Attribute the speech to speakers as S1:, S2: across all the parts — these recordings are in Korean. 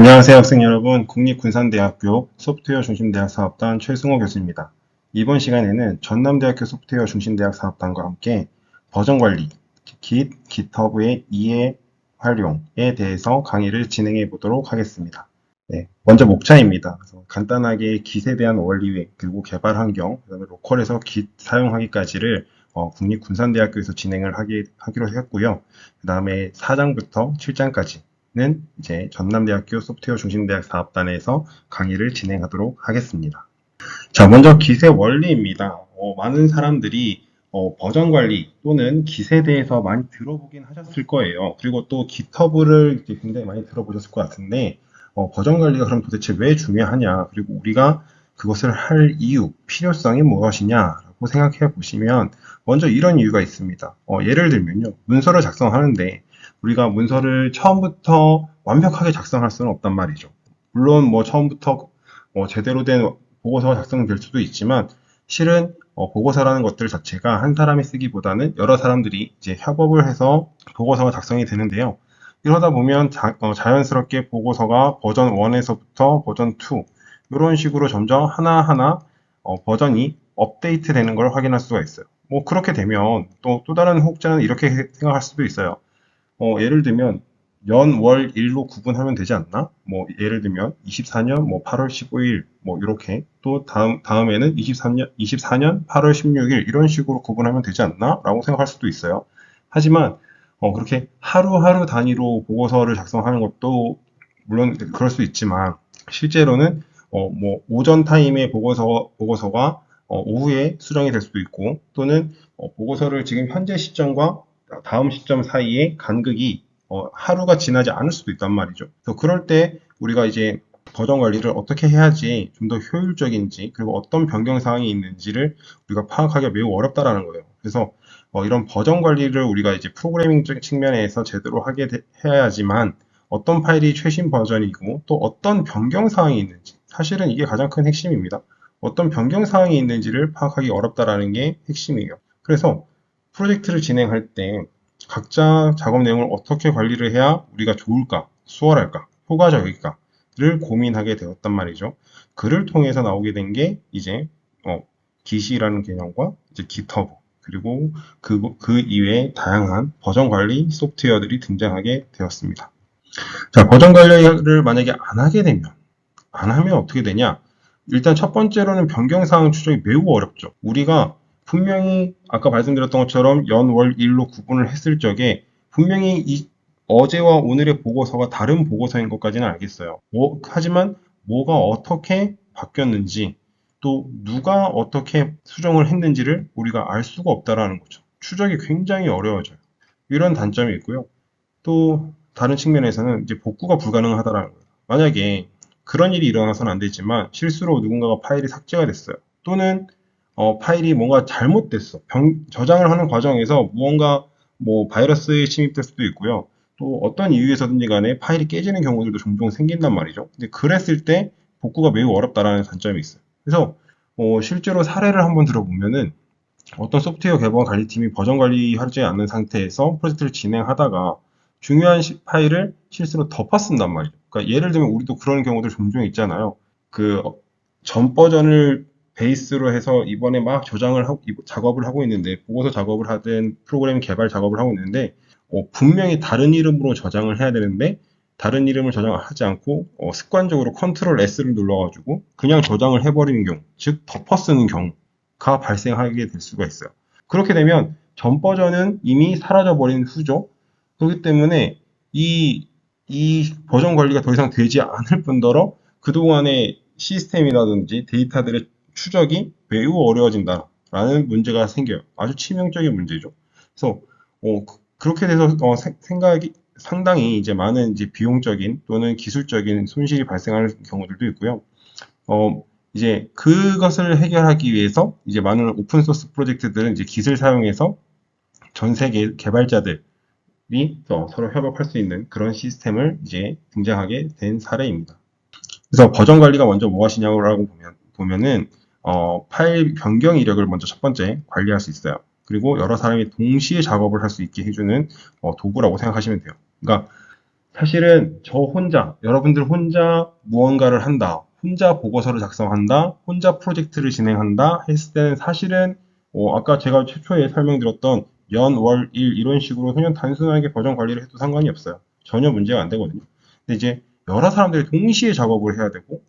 S1: 안녕하세요, 학생 여러분. 국립군산대학교 소프트웨어 중심대학 사업단 최승호 교수입니다. 이번 시간에는 전남대학교 소프트웨어 중심대학 사업단과 함께 버전 관리, Git, GitHub의 이해 활용에 대해서 강의를 진행해 보도록 하겠습니다. 네, 먼저 목차입니다. 그래서 간단하게 Git에 대한 원리, 그리고 개발 환경, 그다음에 로컬에서 Git 사용하기까지를 국립군산대학교에서 진행을 하기로 했고요. 그 다음에 4장부터 7장까지 는 이제 전남대학교 소프트웨어 중심대학 사업단에서 강의를 진행하도록 하겠습니다. 자, 먼저 기세 원리입니다. 많은 사람들이 버전 관리 또는 기세에 대해서 많이 들어보긴 하셨을 거예요. 그리고 또 GitHub를 굉장히 많이 들어보셨을 것 같은데, 버전 관리가 그럼 도대체 왜 중요하냐, 그리고 우리가 그것을 할 이유, 필요성이 무엇이냐라고 생각해 보시면, 먼저 이런 이유가 있습니다. 예를 들면요, 문서를 작성하는데, 우리가 문서를 처음부터 완벽하게 작성할 수는 없단 말이죠. 물론 뭐 처음부터 제대로 된 보고서가 작성될 수도 있지만 실은 보고서라는 것들 자체가 한 사람이 쓰기보다는 여러 사람들이 이제 협업을 해서 보고서가 작성이 되는데요. 이러다 보면 자연스럽게 보고서가 버전 1에서부터 버전 2 이런 식으로 점점 하나하나 버전이 업데이트 되는 걸 확인할 수가 있어요. 뭐 그렇게 되면 또 다른 혹자는 이렇게 생각할 수도 있어요. 예를 들면 연, 월, 일로 구분하면 되지 않나? 뭐 예를 들면 24년 뭐 8월 15일 뭐 이렇게 또 다음에는 24년 8월 16일 이런 식으로 구분하면 되지 않나? 라고 생각할 수도 있어요. 하지만 그렇게 하루하루 단위로 보고서를 작성하는 것도 물론 그럴 수 있지만 실제로는 뭐 오전 타임에 보고서가 오후에 수정이 될 수도 있고 또는 보고서를 지금 현재 시점과 다음 시점 사이에 간극이 하루가 지나지 않을 수도 있단 말이죠. 그래서 그럴 때 우리가 이제 버전 관리를 어떻게 해야지 좀 더 효율적인지 그리고 어떤 변경 사항이 있는지를 우리가 파악하기가 매우 어렵다라는 거예요. 그래서 이런 버전 관리를 우리가 이제 프로그래밍 측면에서 제대로 해야지만 어떤 파일이 최신 버전이고 또 어떤 변경 사항이 있는지 사실은 이게 가장 큰 핵심입니다. 어떤 변경 사항이 있는지를 파악하기 어렵다라는 게 핵심이에요. 그래서 프로젝트를 진행할 때 각자 작업 내용을 어떻게 관리를 해야 우리가 좋을까, 수월할까, 효과적일까를 고민하게 되었단 말이죠. 그를 통해서 나오게 된 게 이제 Git이라는 개념과 이제 GitHub 그리고 그 이외에 다양한 버전 관리 소프트웨어들이 등장하게 되었습니다. 자, 버전 관리를 만약에 안 하면 어떻게 되냐? 일단 첫 번째로는 변경사항 추적이 매우 어렵죠. 우리가 분명히 아까 말씀드렸던 것처럼 연, 월, 일로 구분을 했을 적에 분명히 어제와 오늘의 보고서가 다른 보고서인 것까지는 알겠어요. 하지만 뭐가 어떻게 바뀌었는지 또 누가 어떻게 수정을 했는지를 우리가 알 수가 없다라는 거죠. 추적이 굉장히 어려워져요. 이런 단점이 있고요. 또 다른 측면에서는 이제 복구가 불가능하다라는 거예요. 만약에 그런 일이 일어나서는 안 되지만 실수로 누군가가 파일이 삭제가 됐어요. 또는 파일이 뭔가 잘못됐어. 저장을 하는 과정에서 무언가 뭐 바이러스에 침입될 수도 있고요. 또 어떤 이유에서든지 간에 파일이 깨지는 경우들도 종종 생긴단 말이죠. 근데 그랬을 때 복구가 매우 어렵다라는 단점이 있어요. 그래서 실제로 사례를 한번 들어보면은 어떤 소프트웨어 개발 관리팀이 버전 관리하지 않는 상태에서 프로젝트를 진행하다가 중요한 파일을 실수로 덮어쓴단 말이죠. 그러니까 예를 들면 우리도 그런 경우들 종종 있잖아요. 그 전 버전을 베이스로 해서 이번에 막 작업을 하고 있는데 보고서 작업을 하든 프로그램 개발 작업을 하고 있는데 분명히 다른 이름으로 저장을 해야 되는데 다른 이름을 저장하지 않고 습관적으로 컨트롤 S를 눌러가지고 그냥 저장을 해버리는 경우, 즉 덮어쓰는 경우가 발생하게 될 수가 있어요. 그렇게 되면 전 버전은 이미 사라져버린 후죠. 그렇기 때문에 이 버전 관리가 더 이상 되지 않을 뿐더러 그동안의 시스템이라든지 데이터들의 추적이 매우 어려워진다라는 문제가 생겨요. 아주 치명적인 문제죠. 그래서 그렇게 돼서 생각이 상당히 이제 많은 이제 비용적인 또는 기술적인 손실이 발생하는 경우들도 있고요. 이제 그것을 해결하기 위해서 이제 많은 오픈 소스 프로젝트들은 이제 Git을 사용해서 전 세계 개발자들이 서로 협업할 수 있는 그런 시스템을 이제 등장하게 된 사례입니다. 그래서 버전 관리가 먼저 무엇이냐고 보면은 파일 변경 이력을 먼저 첫 번째 관리할 수 있어요. 그리고 여러 사람이 동시에 작업을 할 수 있게 해주는 도구라고 생각하시면 돼요. 그러니까 사실은 저 혼자, 여러분들 혼자 무언가를 한다, 혼자 보고서를 작성한다, 혼자 프로젝트를 진행한다 했을 때는 사실은 아까 제가 최초에 설명드렸던 연, 월, 일 이런 식으로 그냥 단순하게 버전 관리를 해도 상관이 없어요. 전혀 문제가 안 되거든요. 근데 이제 여러 사람들이 동시에 작업을 해야 되고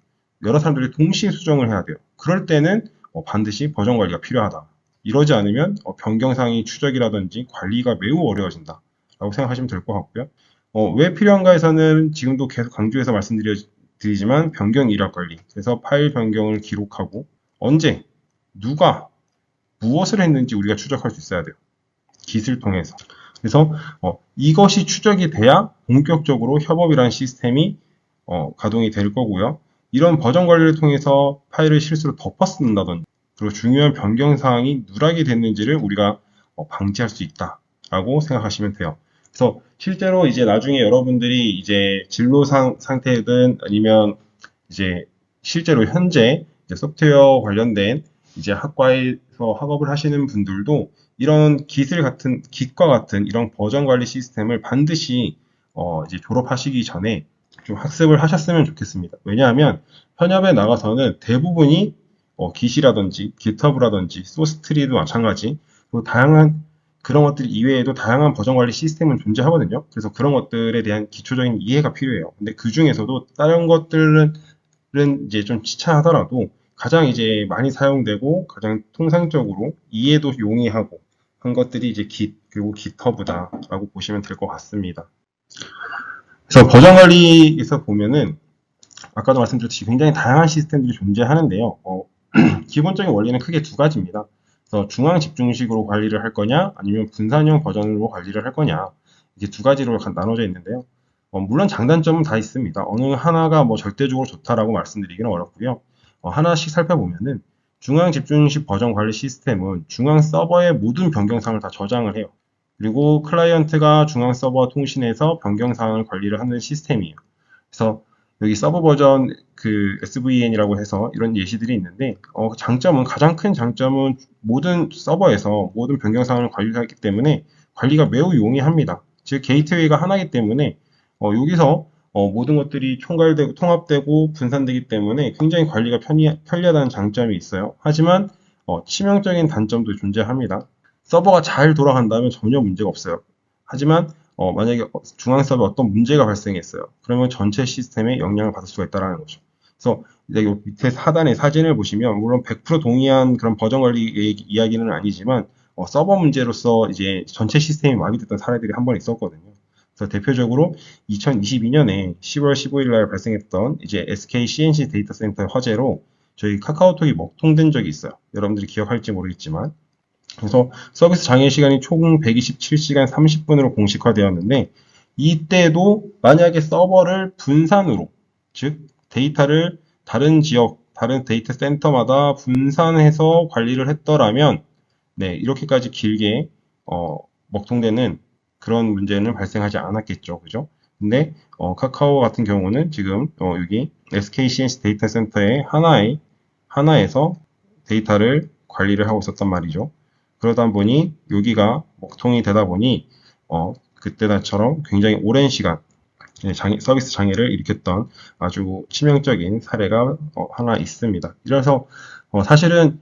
S1: 여러 사람들이 동시에 수정을 해야 돼요. 그럴 때는 반드시 버전 관리가 필요하다. 이러지 않으면 변경사항의 추적이라든지 관리가 매우 어려워진다. 라고 생각하시면 될 것 같고요. 왜 필요한가에서는 지금도 계속 강조해서 말씀드리지만 변경 이력 관리. 그래서 파일 변경을 기록하고 언제, 누가, 무엇을 했는지 우리가 추적할 수 있어야 돼요. 깃을 통해서. 그래서 이것이 추적이 돼야 본격적으로 협업이라는 시스템이 가동이 될 거고요. 이런 버전 관리를 통해서 파일을 실수로 덮어 쓴다든지 그리고 중요한 변경 사항이 누락이 됐는지를 우리가 방지할 수 있다라고 생각하시면 돼요. 그래서 실제로 이제 나중에 여러분들이 이제 진로 상태든 아니면 이제 실제로 현재 이제 소프트웨어 관련된 이제 학과에서 학업을 하시는 분들도 이런 깃과 같은 이런 버전 관리 시스템을 반드시 이제 졸업하시기 전에 좀 학습을 하셨으면 좋겠습니다. 왜냐하면 현업에 나가서는 대부분이 깃이라든지 깃허브라든지 소스트리도 마찬가지 그리고 다양한 그런 것들 이외에도 다양한 버전 관리 시스템은 존재하거든요. 그래서 그런 것들에 대한 기초적인 이해가 필요해요. 근데 그 중에서도 다른 것들은 이제 좀 치차하더라도 가장 이제 많이 사용되고 가장 통상적으로 이해도 용이하고 한 것들이 이제 깃 그리고 깃허브다라고 보시면 될 것 같습니다. 그래서 버전 관리에서 보면은 아까도 말씀드렸듯이 굉장히 다양한 시스템들이 존재하는데요. 기본적인 원리는 크게 두 가지입니다. 그래서 중앙 집중식으로 관리를 할 거냐, 아니면 분산형 버전으로 관리를 할 거냐, 이게 두 가지로 나눠져 있는데요. 물론 장단점은 다 있습니다. 어느 하나가 뭐 절대적으로 좋다라고 말씀드리기는 어렵고요. 하나씩 살펴보면은 중앙 집중식 버전 관리 시스템은 중앙 서버의 모든 변경사항을 다 저장을 해요. 그리고 클라이언트가 중앙 서버 통신에서 변경사항을 관리를 하는 시스템이에요. 그래서 여기 서버 버전 그 SVN이라고 해서 이런 예시들이 있는데 가장 큰 장점은 모든 서버에서 모든 변경 사항을 관리하기 때문에 관리가 매우 용이합니다. 즉 게이트웨이가 하나이기 때문에 여기서 모든 것들이 총괄되고 통합되고 분산되기 때문에 굉장히 관리가 편리하다는 장점이 있어요. 하지만 치명적인 단점도 존재합니다. 서버가 잘 돌아간다면 전혀 문제가 없어요. 하지만 만약에 중앙 서버에 어떤 문제가 발생했어요. 그러면 전체 시스템에 영향을 받을 수가 있다는 거죠. 그래서 이제 요 밑에 하단의 사진을 보시면 물론 100% 동의한 그런 버전 관리 이야기는 아니지만 서버 문제로서 이제 전체 시스템이 마비됐던 사례들이 한 번 있었거든요. 그래서 대표적으로 2022년에 10월 15일 날 발생했던 이제 SK CNC 데이터 센터 화재로 저희 카카오톡이 먹통된 적이 있어요. 여러분들이 기억할지 모르겠지만 그래서 서비스 장애 시간이 총 127시간 30분으로 공식화되었는데 이때도 만약에 서버를 분산으로 즉 데이터를 다른 지역, 다른 데이터 센터마다 분산해서 관리를 했더라면 네, 이렇게까지 길게 먹통되는 그런 문제는 발생하지 않았겠죠. 그죠? 근데 카카오 같은 경우는 지금 여기 SK CNC 데이터 센터의 하나에서 데이터를 관리를 하고 있었단 말이죠. 그러다 보니 여기가 먹통이 되다 보니 그때처럼 굉장히 오랜 시간 서비스 장애를 일으켰던 아주 치명적인 사례가 하나 있습니다. 그래서 사실은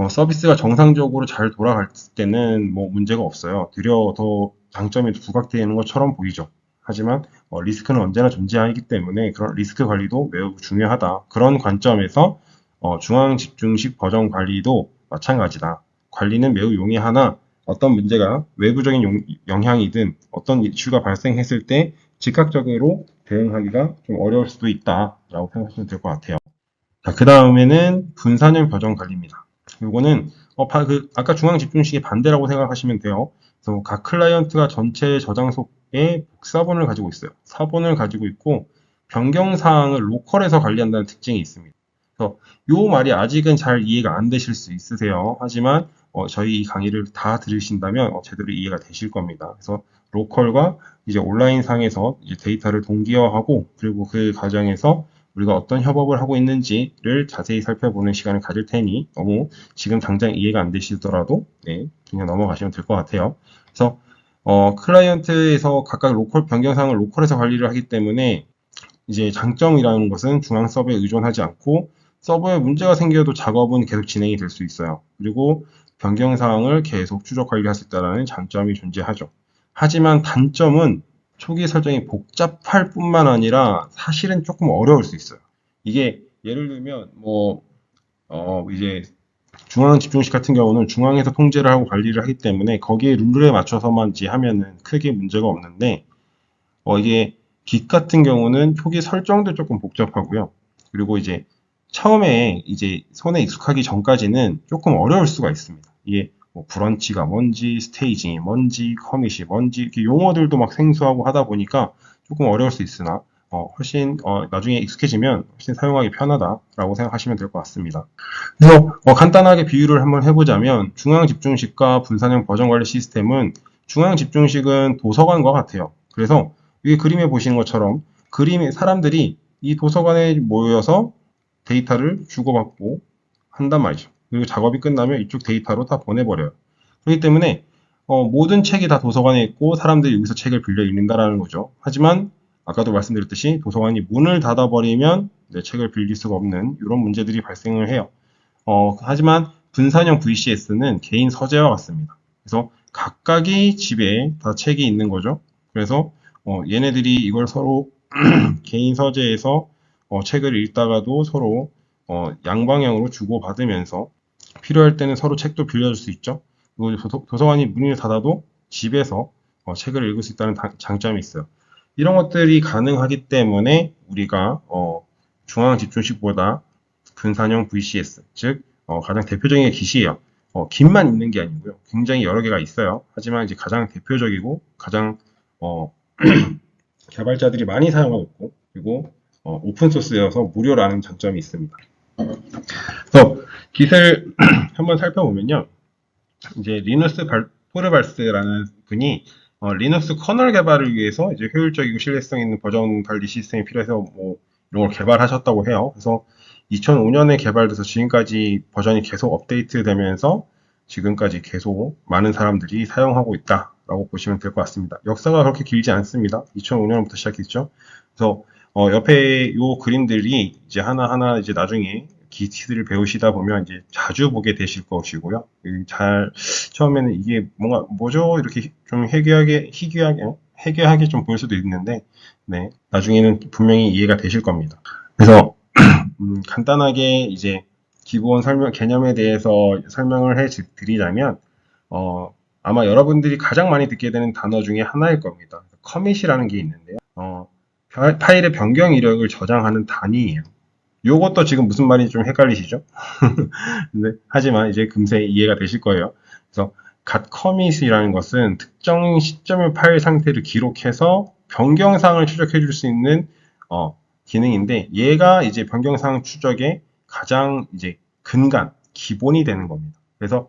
S1: 서비스가 정상적으로 잘 돌아갈 때는 뭐 문제가 없어요. 되려 더 장점이 부각되는 것처럼 보이죠. 하지만 리스크는 언제나 존재하기 때문에 그런 리스크 관리도 매우 중요하다. 그런 관점에서 중앙 집중식 버전 관리도 마찬가지다. 관리는 매우 용이하나 어떤 문제가 외부적인 영향이든 어떤 이슈가 발생했을 때 즉각적으로 대응하기가 좀 어려울 수도 있다라고 생각하시면 될 것 같아요. 자, 그 다음에는 분산형 버전 관리입니다. 요거는 아까 중앙 집중식의 반대라고 생각하시면 돼요. 그래서 각 클라이언트가 전체 저장소에 복사본을 가지고 있어요. 사본을 가지고 있고 변경 사항을 로컬에서 관리한다는 특징이 있습니다. 그래서 요 말이 아직은 잘 이해가 안 되실 수 있으세요. 하지만 저희 이 강의를 다 들으신다면 제대로 이해가 되실 겁니다. 그래서 로컬과 이제 온라인 상에서 이제 데이터를 동기화하고 그리고 그 과정에서 우리가 어떤 협업을 하고 있는지를 자세히 살펴보는 시간을 가질 테니 너무 지금 당장 이해가 안 되시더라도 네, 그냥 넘어가시면 될 것 같아요. 그래서 클라이언트에서 각각 로컬 변경사항을 로컬에서 관리를 하기 때문에 이제 장점이라는 것은 중앙 서버에 의존하지 않고 서버에 문제가 생겨도 작업은 계속 진행이 될 수 있어요. 그리고 변경 사항을 계속 추적 관리할 수 있다는 장점이 존재하죠. 하지만 단점은 초기 설정이 복잡할 뿐만 아니라 사실은 조금 어려울 수 있어요. 이게 예를 들면 이제 중앙 집중식 같은 경우는 중앙에서 통제를 하고 관리를 하기 때문에 거기에 룰에 맞춰서만 하면은 크게 문제가 없는데 이게 Git 같은 경우는 초기 설정도 조금 복잡하고요. 그리고 이제 처음에 이제 손에 익숙하기 전까지는 조금 어려울 수가 있습니다. 이게 뭐 브런치가 뭔지, 스테이징이 뭔지, 커밋이 뭔지 이렇게 용어들도 막 생소하고 하다 보니까 조금 어려울 수 있으나 훨씬 나중에 익숙해지면 훨씬 사용하기 편하다라고 생각하시면 될 것 같습니다. 그래서 간단하게 비유를 한번 해보자면 중앙 집중식과 분산형 버전 관리 시스템은 중앙 집중식은 도서관과 같아요. 그래서 위 그림에 보시는 것처럼 사람들이 이 도서관에 모여서 데이터를 주고받고 한단 말이죠. 그리고 작업이 끝나면 이쪽 데이터로 다 보내버려요. 그렇기 때문에 모든 책이 다 도서관에 있고 사람들이 여기서 책을 빌려 읽는다라는 거죠. 하지만 아까도 말씀드렸듯이 도서관이 문을 닫아버리면 책을 빌릴 수가 없는 이런 문제들이 발생을 해요. 하지만 분산형 VCS는 개인 서재와 같습니다. 그래서 각각의 집에 다 책이 있는 거죠. 그래서 얘네들이 이걸 서로 개인 서재에서 책을 읽다가도 서로 양방향으로 주고받으면서 필요할 때는 서로 책도 빌려줄 수 있죠. 그리고 도서관이 문을 닫아도 집에서 책을 읽을 수 있다는 장점이 있어요. 이런 것들이 가능하기 때문에 우리가 중앙 집중식보다 분산형 VCS, 즉 가장 대표적인 게 Git이에요. Git만 있는 게 아니고요. 굉장히 여러 개가 있어요. 하지만 이제 가장 대표적이고 가장 개발자들이 많이 사용하고 있고 그리고 오픈 소스여서 무료라는 장점이 있습니다. 그래서 Git을 한번 살펴보면요. 이제 리누스 포르발스라는 분이 리눅스 커널 개발을 위해서 이제 효율적이고 신뢰성 있는 버전 관리 시스템이 필요해서 뭐 이런 걸 개발하셨다고 해요. 그래서 2005년에 개발돼서 지금까지 버전이 계속 업데이트 되면서 지금까지 계속 많은 사람들이 사용하고 있다라고 보시면 될 것 같습니다. 역사가 그렇게 길지 않습니다. 2005년부터 시작했죠. 그래서 옆에 요 그림들이 이제 하나하나 이제 나중에 기티를 배우시다 보면 이제 자주 보게 되실 것이고요. 처음에는 이게 뭐죠? 이렇게 좀 해괴하게 좀 보일 수도 있는데, 네, 나중에는 분명히 이해가 되실 겁니다. 그래서 간단하게 이제 기본 개념에 대해서 설명을 해 드리자면, 아마 여러분들이 가장 많이 듣게 되는 단어 중에 하나일 겁니다. 커밋이라는 게 있는데요. 파일의 변경 이력을 저장하는 단위예요. 요것도 지금 무슨 말인지 좀 헷갈리시죠? 네, 하지만 이제 금세 이해가 되실 거예요. 그래서 gat commit이라는 것은 특정 시점의 파일 상태를 기록해서 변경사항을 추적해 줄 수 있는 기능인데 얘가 이제 변경사항 추적의 가장 이제 기본이 되는 겁니다. 그래서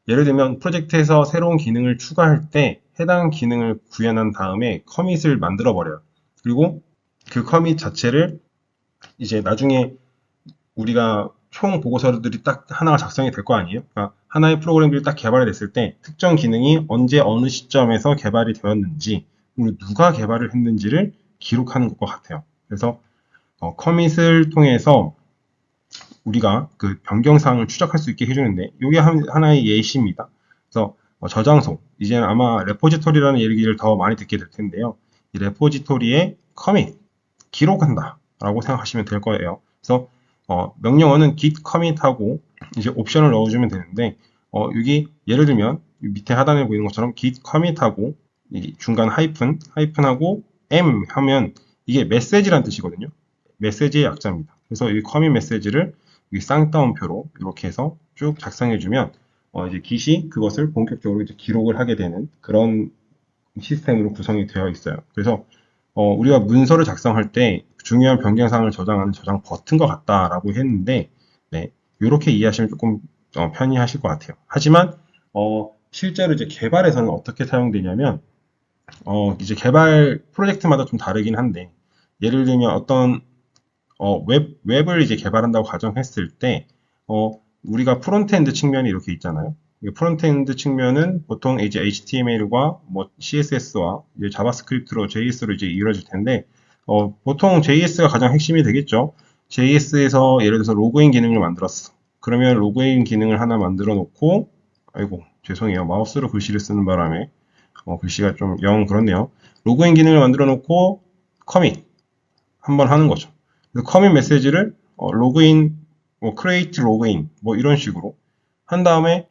S1: 예를 들면 프로젝트에서 새로운 기능을 추가할 때 해당 기능을 구현한 다음에 커밋을 만들어 버려요. 그리고 그 커밋 자체를 이제 나중에 우리가 총 보고서들이 딱 하나가 작성이 될 거 아니에요? 그러니까 하나의 프로그램들이 딱 개발이 됐을 때 특정 기능이 언제 어느 시점에서 개발이 되었는지 그리고 누가 개발을 했는지를 기록하는 것과 같아요. 그래서 커밋을 통해서 우리가 그 변경사항을 추적할 수 있게 해주는데 이게 하나의 예시입니다. 그래서 저장소, 이제는 아마 레포지토리라는 얘기를 더 많이 듣게 될 텐데요. 이 레포지토리에 커밋, 기록한다 라고 생각하시면 될 거예요. 그래서 명령어는 git commit하고 이제 옵션을 넣어주면 되는데 여기 예를 들면 밑에 하단에 보이는 것처럼 git commit하고 중간 하이픈하고 m 하면 이게 메시지란 뜻이거든요. 메시지의 약자입니다. 그래서 이 commit 메시지를 여기 쌍따옴표로 이렇게 해서 쭉 작성해주면 이제 git이 그것을 본격적으로 이제 기록을 하게 되는 그런 시스템으로 구성이 되어 있어요. 그래서 우리가 문서를 작성할 때 중요한 변경사항을 저장하는 저장 버튼과 같다라고 했는데, 네, 이렇게 이해하시면 조금 편리하실 것 같아요. 하지만 실제로 이제 개발에서는 어떻게 사용되냐면, 이제 개발 프로젝트마다 좀 다르긴 한데, 예를 들면 어떤 웹을 이제 개발한다고 가정했을 때, 우리가 프론트엔드 측면이 이렇게 있잖아요. 프론트엔드 측면은 보통 이제 HTML과 뭐 CSS와 이제 자바스크립트로 JS로 이제 이루어질 텐데, 보통 JS가 가장 핵심이 되겠죠. JS에서 예를 들어서 로그인 기능을 만들었어. 그러면 로그인 기능을 하나 만들어 놓고, 아이고, 죄송해요. 마우스로 글씨를 쓰는 바람에, 글씨가 좀 영 그렇네요. 로그인 기능을 만들어 놓고, 커밋 한번 하는 거죠. 그래서 커밋 메시지를, 로그인, 뭐, create 로그인, 뭐, 이런 식으로 한 다음에,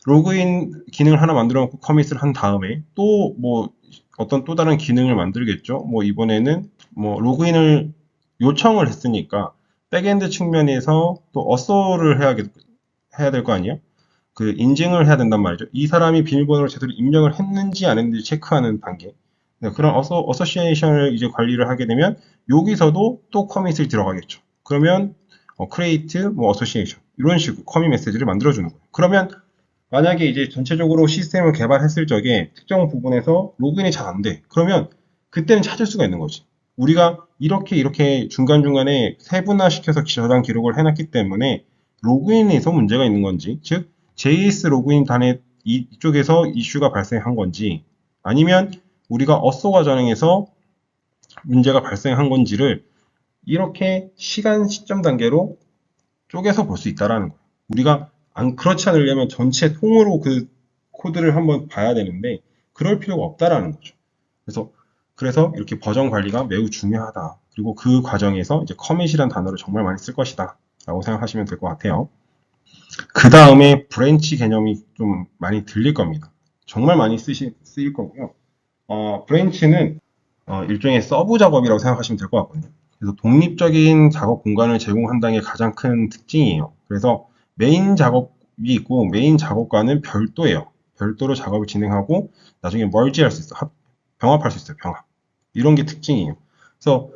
S1: 로그인 기능을 하나 만들어 놓고 커밋을 한 다음에 또 뭐 어떤 또 다른 기능을 만들겠죠. 뭐 이번에는 뭐 로그인을 요청을 했으니까 백엔드 측면에서 또 어소를 해야 될 거 아니에요? 그 인증을 해야 된단 말이죠. 이 사람이 비밀번호를 제대로 입력을 했는지 안 했는지 체크하는 단계. 네, 그런 어소시에이션을 이제 관리를 하게 되면 여기서도 또 커밋을 들어가겠죠. 그러면 create 뭐 어소시에이션 이런 식으로 커밋 메시지를 만들어 주는 거예요. 그러면 만약에 이제 전체적으로 시스템을 개발했을 적에 특정 부분에서 로그인이 잘 안 돼. 그러면 그때는 찾을 수가 있는 거지. 우리가 이렇게 중간중간에 세분화시켜서 저장 기록을 해놨기 때문에 로그인에서 문제가 있는 건지, 즉 JS 로그인 단에 이쪽에서 이슈가 발생한 건지, 아니면 우리가 어소 과정에서 문제가 발생한 건지를 이렇게 시간 시점 단계로 쪼개서 볼 수 있다라는 거예요. 우리가 그렇지 않으려면 전체 통으로 그 코드를 한번 봐야 되는데 그럴 필요가 없다라는 거죠. 그래서 이렇게 버전 관리가 매우 중요하다. 그리고 그 과정에서 이제 커밋이라는 단어를 정말 많이 쓸 것이다. 라고 생각하시면 될 것 같아요. 그 다음에 브랜치 개념이 좀 많이 들릴 겁니다. 정말 많이 쓰일 거고요. 브랜치는 일종의 서브 작업이라고 생각하시면 될 것 같거든요. 그래서 독립적인 작업 공간을 제공한다는 게 가장 큰 특징이에요. 그래서 메인 작업이 있고 메인 작업과는 별도예요. 별도로 작업을 진행하고 나중에 멀지할 수 있어. 병합할 수 있어요. 병합. 이런 게 특징이에요. 그래서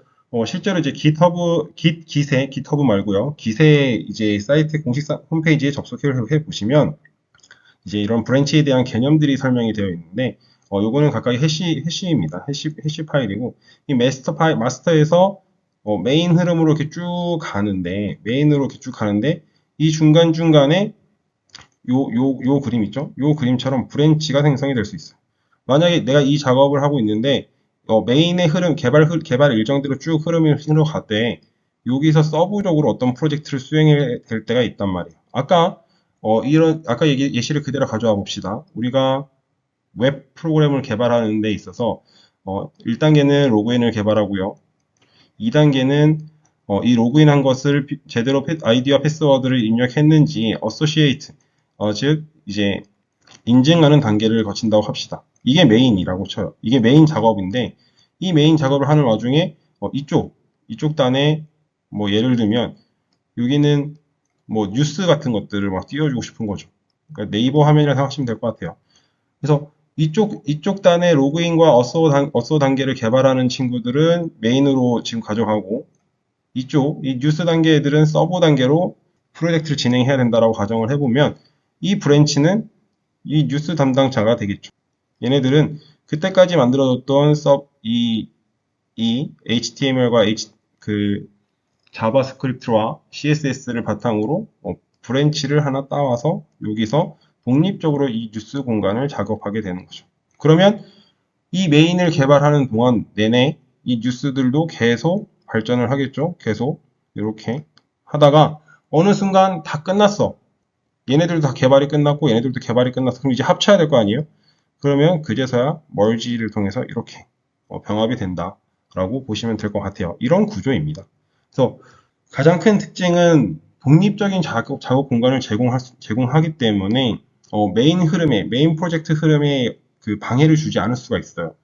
S1: 실제로 이제 GitHub 말고요. 기세 이제 사이트 공식 홈페이지에 접속해 보시면 이제 이런 브랜치에 대한 개념들이 설명이 되어 있는데 요거는 각각의 해시입니다. 해시 파일이고 이 마스터에서 메인 흐름으로 이렇게 쭉 가는데 메인으로 이렇게 쭉 가는데 이 중간중간에 요 그림 있죠? 요 그림처럼 브랜치가 생성이 될 수 있어요. 만약에 내가 이 작업을 하고 있는데 메인의 흐름 개발 일정대로 쭉 흐름이 흘러갈 때 여기서 서브적으로 어떤 프로젝트를 수행해야 될 때가 있단 말이에요. 아까 예시를 그대로 가져와 봅시다. 우리가 웹 프로그램을 개발하는 데 있어서 1단계는 로그인을 개발하고요. 2단계는 이 로그인한 것을 제대로 아이디와 패스워드를 입력했는지 어소시에이트 즉 이제 인증하는 단계를 거친다고 합시다. 이게 메인이라고 쳐요. 이게 메인 작업인데 이 메인 작업을 하는 와중에 이쪽 단에 뭐 예를 들면 여기는 뭐 뉴스 같은 것들을 막 띄워주고 싶은 거죠. 그러니까 네이버 화면이라 생각하시면 될 것 같아요. 그래서 이쪽 단의 로그인과 어소 단계를 개발하는 친구들은 메인으로 지금 가져가고 이 뉴스 단계 애들은 서버 단계로 프로젝트를 진행해야 된다라고 가정을 해보면 이 브랜치는 이 뉴스 담당자가 되겠죠. 얘네들은 그때까지 만들어뒀던 이 HTML과 그 자바스크립트와 CSS를 바탕으로 브랜치를 하나 따와서 여기서 독립적으로 이 뉴스 공간을 작업하게 되는 거죠. 그러면 이 메인을 개발하는 동안 내내 이 뉴스들도 계속 발전을 하겠죠. 계속 이렇게 하다가 어느 순간 다 끝났어. 얘네들도 다 개발이 끝났고 얘네들도 개발이 끝났어. 그럼 이제 합쳐야 될 거 아니에요? 그러면 그제서야 멀지를 통해서 이렇게 병합이 된다라고 보시면 될 것 같아요. 이런 구조입니다. 그래서 가장 큰 특징은 독립적인 작업 공간을 제공하기 때문에 메인 프로젝트 흐름에 그 방해를 주지 않을 수가 있어요.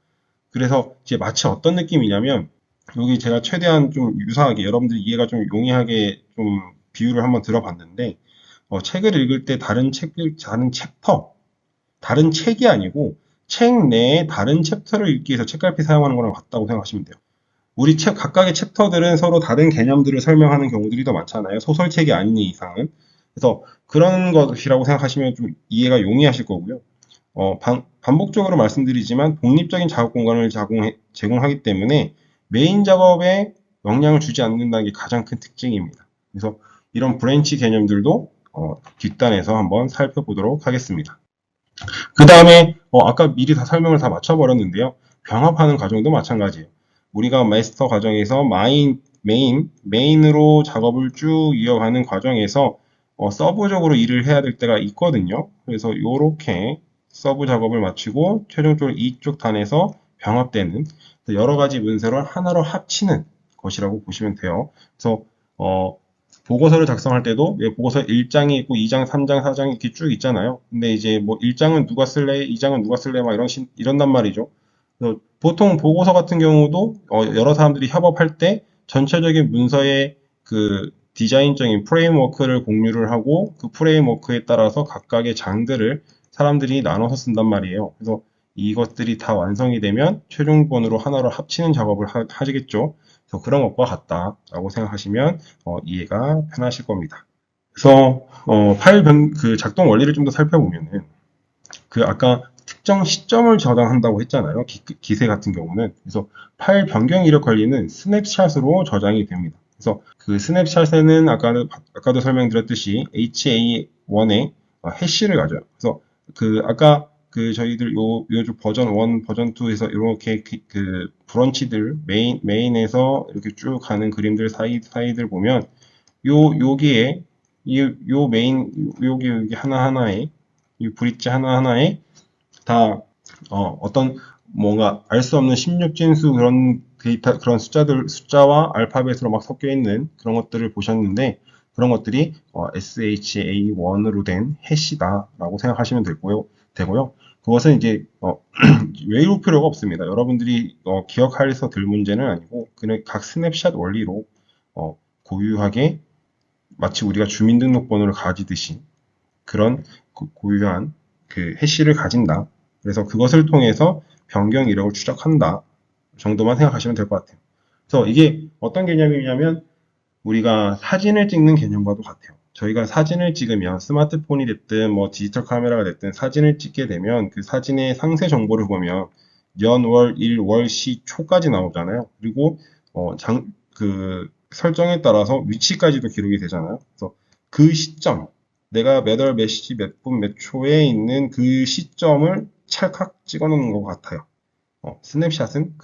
S1: 그래서 이제 마치 어떤 느낌이냐면 여기 제가 최대한 좀 유사하게 여러분들 이해가 좀 용이하게 좀 비유를 한번 들어봤는데 책을 읽을 때 다른 챕터, 다른 책이 아니고 책 내에 다른 챕터를 읽기 위해서 책갈피 사용하는 거랑 같다고 생각하시면 돼요. 우리 각각의 챕터들은 서로 다른 개념들을 설명하는 경우들이 더 많잖아요. 소설책이 아닌 이상은. 그래서 그런 것이라고 생각하시면 좀 이해가 용이하실 거고요. 반복적으로 말씀드리지만 독립적인 작업 공간을 제공하기 때문에 메인 작업에 영향을 주지 않는다는 게 가장 큰 특징입니다. 그래서 이런 브랜치 개념들도 뒷단에서 한번 살펴보도록 하겠습니다. 그 다음에 아까 미리 다 설명을 다 맞춰버렸는데요. 병합하는 과정도 마찬가지예요. 우리가 마스터 과정에서 메인으로 작업을 쭉 이어가는 과정에서 서브적으로 일을 해야 될 때가 있거든요. 그래서 이렇게 서브 작업을 마치고 최종적으로 이쪽 단에서 병합되는 여러 가지 문서를 하나로 합치는 것이라고 보시면 돼요. 그래서 보고서를 작성할 때도 보고서 1장이 있고 2장, 3장, 4장이 이렇게 쭉 있잖아요. 근데 이제 뭐 1장은 누가 쓸래, 2장은 누가 쓸래 막 이런단 말이죠. 그래서 보통 보고서 같은 경우도 여러 사람들이 협업할 때 전체적인 문서의 그 디자인적인 프레임워크를 공유를 하고 그 프레임워크에 따라서 각각의 장들을 사람들이 나눠서 쓴단 말이에요. 그래서 이것들이 다 완성이 되면 최종본으로 하나로 합치는 작업을 하시겠죠. 그래서 그런 것과 같다라고 생각하시면 이해가 편하실 겁니다. 그래서 그 작동 원리를 좀 더 살펴보면은 그 아까 특정 시점을 저장한다고 했잖아요. 기세 같은 경우는. 그래서 파일 변경 이력 관리는 스냅샷으로 저장이 됩니다. 그래서 그 스냅샷에는 아까도 설명드렸듯이 HA1의 해시를 가져요. 그래서 그 아까 그 저희들 요즘 버전 1, 버전 2에서 이렇게 그 브런치들 메인에서 이렇게 쭉 가는 그림들 사이들 보면 여기에 요 메인 여기 하나하나에 이 브릿지 하나하나에 다 어떤 뭔가 알 수 없는 16진수 그런 데이터 그런 숫자와 알파벳으로 막 섞여 있는 그런 것들을 보셨는데 그런 것들이 SHA1으로 된 해시다라고 생각하시면 되고요. 그것은 이제 외울 필요가 없습니다. 여러분들이 기억해서 될 문제는 아니고 그냥 각 스냅샷 원리로 고유하게 마치 우리가 주민등록번호를 가지듯이 그런 고유한 그 해시를 가진다. 그래서 그것을 통해서 변경 이력을 추적한다 정도만 생각하시면 될 것 같아요. 그래서 이게 어떤 개념이냐면 우리가 사진을 찍는 개념과도 같아요. 저희가 사진을 찍으면 스마트폰이 됐든 뭐 디지털 카메라가 됐든 사진을 찍게 되면 그 사진의 상세 정보를 보면 년, 월, 일, 월, 시, 초까지 나오잖아요. 그리고 그 설정에 따라서 위치까지도 기록이 되잖아요. 그래서 그 시점, 내가 몇 월, 몇 시, 몇 분, 몇 초에 있는 그 시점을 찰칵 찍어 놓는 것 같아요. 스냅샷은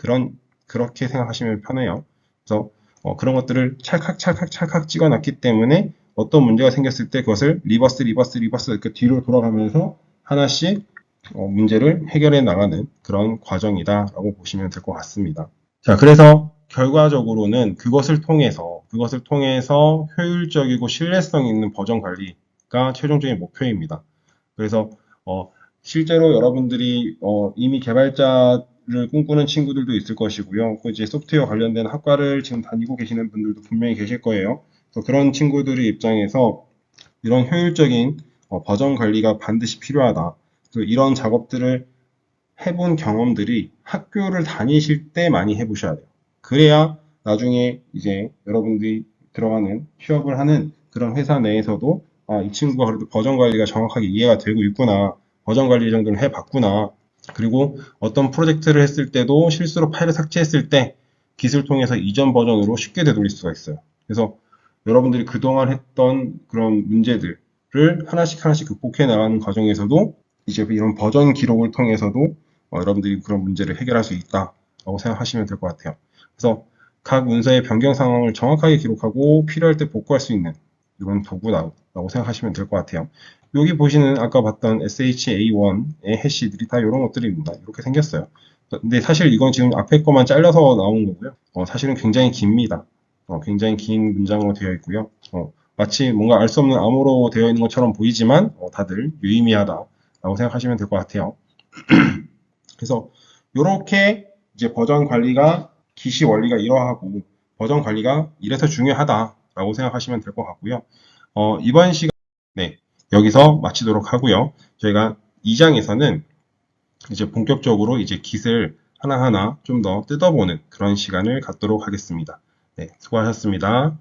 S1: 그렇게 생각하시면 편해요. 그래서 그런 것들을 찰칵 찍어 놨기 때문에 어떤 문제가 생겼을 때 그것을 리버스 이렇게 뒤로 돌아가면서 하나씩 문제를 해결해 나가는 그런 과정이다라고 보시면 될 것 같습니다. 자, 그래서 결과적으로는 그것을 통해서 효율적이고 신뢰성 있는 버전 관리가 최종적인 목표입니다. 그래서 실제로 여러분들이 이미 개발자를 꿈꾸는 친구들도 있을 것이고요. 이제 소프트웨어 관련된 학과를 지금 다니고 계시는 분들도 분명히 계실 거예요. 그래서 그런 친구들의 입장에서 이런 효율적인 버전 관리가 반드시 필요하다. 이런 작업들을 해본 경험들이 학교를 다니실 때 많이 해보셔야 돼요. 그래야 나중에 이제 여러분들이 들어가는 취업을 하는 그런 회사 내에서도 이 친구가 그래도 버전 관리가 정확하게 이해가 되고 있구나. 버전 관리 정도는 해봤구나. 그리고 어떤 프로젝트를 했을 때도 실수로 파일을 삭제했을 때 기술 통해서 이전 버전으로 쉽게 되돌릴 수가 있어요. 그래서 여러분들이 그동안 했던 그런 문제들을 하나씩 극복해 나가는 과정에서도 이제 이런 버전 기록을 통해서도 여러분들이 그런 문제를 해결할 수 있다라고 생각하시면 될 것 같아요. 그래서 각 문서의 변경 상황을 정확하게 기록하고 필요할 때 복구할 수 있는 이런 도구라고 생각하시면 될 것 같아요. 여기 보시는 아까 봤던 SHA1의 해시들이 다 이런 것들입니다. 이렇게 생겼어요. 근데 사실 이건 지금 앞에 거만 잘라서 나온 거고요. 사실은 굉장히 깁니다. 굉장히 긴 문장으로 되어 있고요. 마치 뭔가 알 수 없는 암호로 되어 있는 것처럼 보이지만 다들 유의미하다라고 생각하시면 될 것 같아요. 그래서 이렇게 이제 버전 관리가 기시 원리가 이러하고 버전 관리가 이래서 중요하다라고 생각하시면 될 것 같고요. 이번 시간 네, 여기서 마치도록 하고요. 저희가 2장에서는 이제 본격적으로 이제 깃을 하나하나 좀 더 뜯어보는 그런 시간을 갖도록 하겠습니다. 네, 수고하셨습니다.